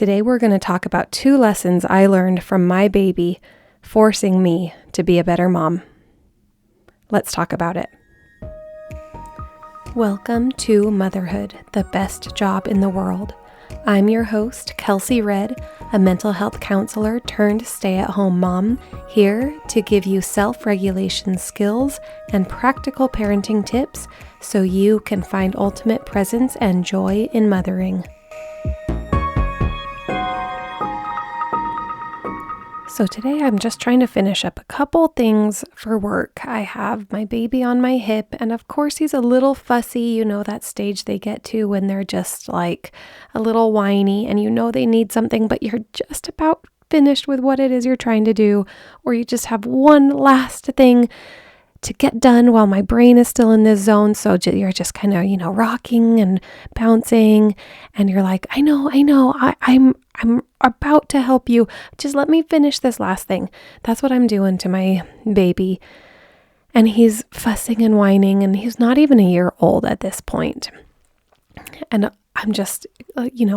Today we're going to talk about 2 lessons I learned from my baby forcing me to be a better mom. Let's talk about it. Welcome to Motherhood, the best job in the world. I'm your host, Kelsey Red, a mental health counselor turned stay-at-home mom, here to give you self-regulation skills and practical parenting tips so you can find ultimate presence and joy in mothering. So today I'm just trying to finish up a couple things for work. I have my baby on my hip, and of course he's a little fussy. You know that stage they get to when they're just like a little whiny and you know they need something, but you're just about finished with what it is you're trying to do, or you just have one last thing to get done while my brain is still in this zone. So you're just kind of, rocking and bouncing, and you're like, I know, I'm about to help you. Just let me finish this last thing. That's what I'm doing to my baby. And he's fussing and whining, and he's not even a year old at this point. And I'm just,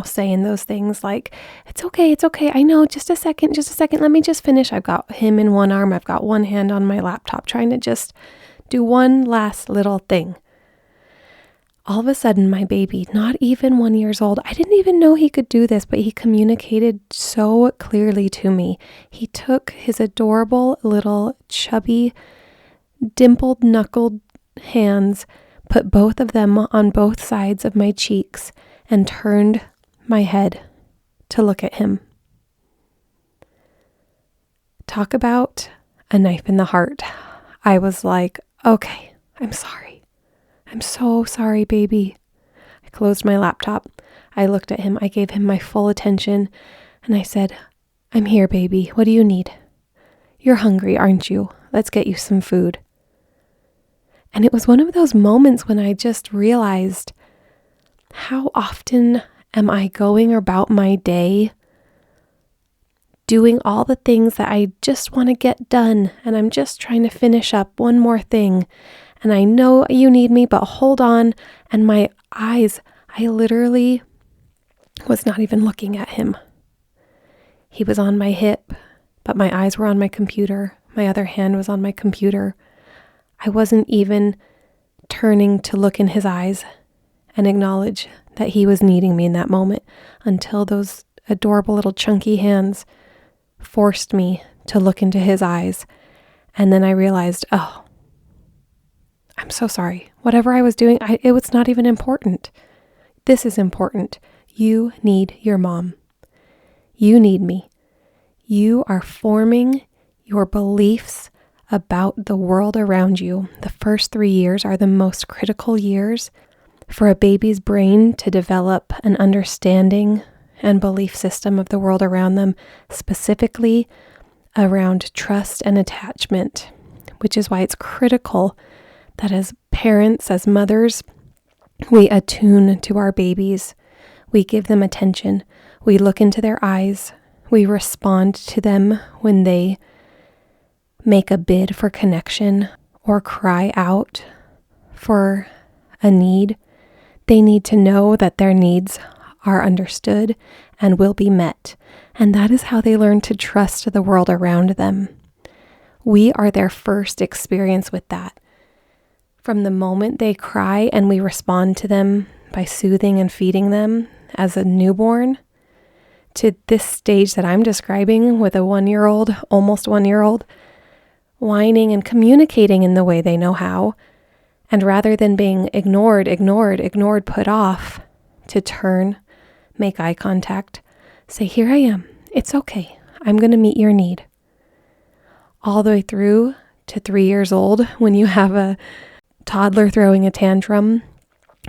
saying those things like, it's okay. I know, just a second. Let me just finish. I've got him in one arm. I've got one hand on my laptop trying to just do one last little thing. All of a sudden, my baby, not even 1 year old, I didn't even know he could do this, but he communicated so clearly to me. He took his adorable little chubby, dimpled, knuckled hands, put both of them on both sides of my cheeks, and turned my head to look at him. Talk about a knife in the heart. I was like, okay, I'm sorry. I'm so sorry, baby. I closed my laptop. I looked at him. I gave him my full attention, and I said, I'm here, baby. What do you need? You're hungry, aren't you? Let's get you some food. And it was one of those moments when I just realized, how often am I going about my day doing all the things that I just want to get done, and I'm just trying to finish up one more thing, and I know you need me, but hold on, and my eyes, I literally was not even looking at him. He was on my hip, but my eyes were on my computer. My other hand was on my computer. I wasn't even turning to look in his eyes and acknowledge that he was needing me in that moment until those adorable little chunky hands forced me to look into his eyes. And then I realized, oh, I'm so sorry. Whatever I was doing, it was not even important. This is important. You need your mom. You need me. You are forming your beliefs about the world around you. The first 3 years are the most critical years for a baby's brain to develop an understanding and belief system of the world around them, specifically around trust and attachment, which is why it's critical that as parents, as mothers, we attune to our babies. We give them attention. We look into their eyes. We respond to them when they make a bid for connection or cry out for a need. They need to know that their needs are understood and will be met. And that is how they learn to trust the world around them. We are their first experience with that. From the moment they cry and we respond to them by soothing and feeding them as a newborn, to this stage that I'm describing with a 1 year old, almost 1 year old, whining and communicating in the way they know how. And rather than being ignored, put off, to turn, make eye contact, say, here I am. It's okay. I'm going to meet your need. All the way through to 3 years old, when you have a toddler throwing a tantrum,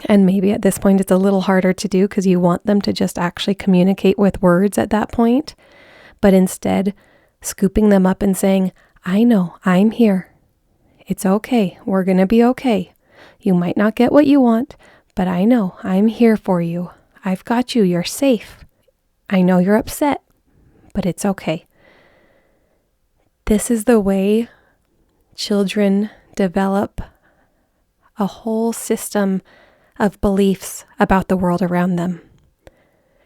and maybe at this point it's a little harder to do because you want them to just actually communicate with words at that point, but instead scooping them up and saying, I know, I'm here. It's okay. We're going to be okay. You might not get what you want, but I know I'm here for you. I've got you. You're safe. I know you're upset, but it's okay. This is the way children develop a whole system of beliefs about the world around them.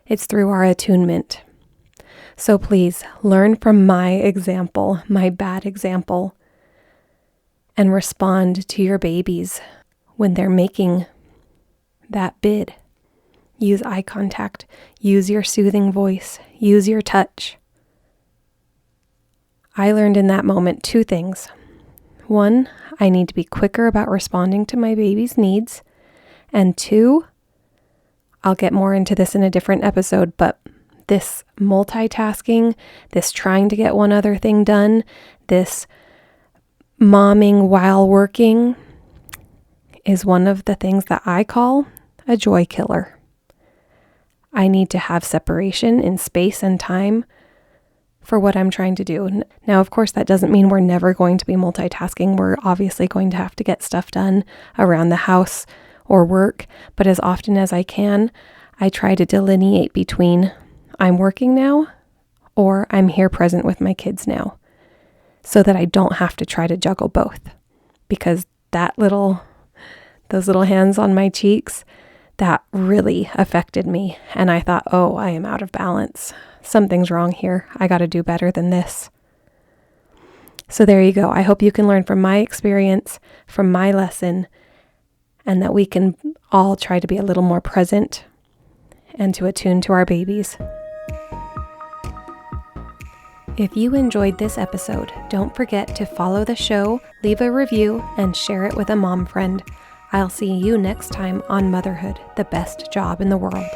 It's through our attunement. So please learn from my example, my bad example, and respond to your babies when they're making that bid. Use eye contact, use your soothing voice, use your touch. I learned in that moment 2 things. 1, I need to be quicker about responding to my baby's needs. And 2, I'll get more into this in a different episode, but this multitasking, this trying to get one other thing done, this momming while working is one of the things that I call a joy killer. I need to have separation in space and time for what I'm trying to do. Now, of course, that doesn't mean we're never going to be multitasking. We're obviously going to have to get stuff done around the house or work, but as often as I can, I try to delineate between I'm working now or I'm here present with my kids now, so that I don't have to try to juggle both. Because those little hands on my cheeks, that really affected me. And I thought, oh, I am out of balance. Something's wrong here. I got to do better than this. So there you go. I hope you can learn from my experience, from my lesson, and that we can all try to be a little more present and to attune to our babies. If you enjoyed this episode, don't forget to follow the show, leave a review, and share it with a mom friend. I'll see you next time on Motherhood, the best job in the world.